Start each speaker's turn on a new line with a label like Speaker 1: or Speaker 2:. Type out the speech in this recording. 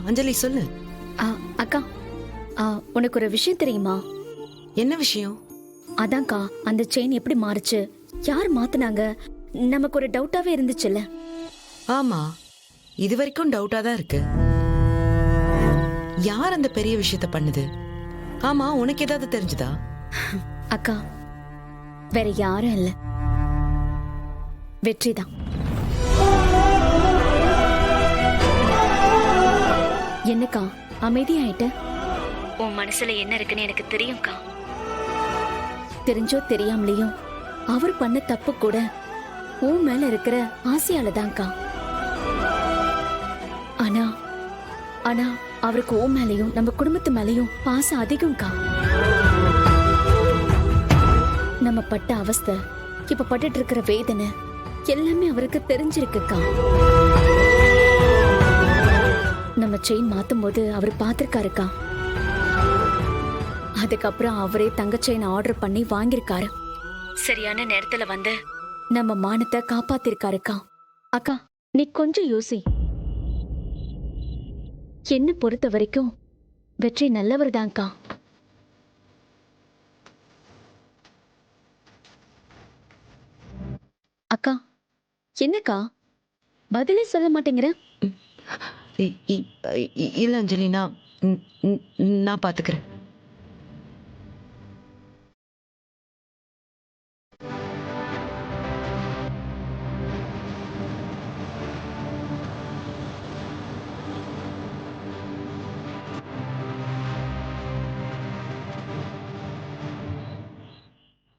Speaker 1: அஞ்சலி சொல்லு.
Speaker 2: அக்கா, உனக்கு ஒரு விஷயம் தெரியுமா?
Speaker 1: என்ன விஷயம்?
Speaker 2: அதான்க்கா, அந்த செயின் எப்படி மாறுச்சு, யார் மாத்துனாங்க, நமக்கு ஒரு டவுட்டாவே இருந்துச்சுல்ல.
Speaker 1: ஆமா, இது வரைக்கும் டவுட்டா தான் இருக்கு. யார் அந்த பெரிய விஷயத்த பண்ணுது? ஆமா, உனக்கு ஏதாவது தெரிஞ்சுதா?
Speaker 2: அக்கா, வேற யாரும் இல்ல, வெற்றிதான். என்னக்கா அமைதியாயிட்ட? உன் மனசுல என்ன இருக்குன்னு எனக்கு தெரியும்க்கா. தெரிஞ்சோ தெரியாமலையோ அவர் பண்ண தப்பு கூட உன் மேல இருக்கிற ஆசையாலதான்க்கா. ஆனா ஆனா அவருக்கு உன் மேலையும் நம்ம குடும்பத்து மேலையும் பாசம் அதிகம்க்கா. நம்ம பட்ட அவஸ்தை, இப்ப பட்டுட்டு இருக்கிற வேதனை எல்லாமே அவருக்கு தெரிஞ்சிருக்குக்கா. நம்ம செயின் மாத்தும் போது அவர் பாத்திருக்காருக்கா. அதுக்கப்புறம் அவரே தங்க செயின் ஆர்டர் பண்ணி வாங்கியிருக்காரு. சரியான நேரத்துல வந்து நம்ம மானத்தை காப்பாத்திருக்காருக்கா. அக்கா, நீ கொஞ்சம் யோசி. என்ன பொறுத்த வரைக்கும் வெற்றி நல்லவர் தான்க்கா. அக்கா, என்னக்கா பதிலே சொல்ல மாட்டேங்கிற?
Speaker 1: இல்ல அஞ்சலி, நான் பாத்துக்கிறேன்.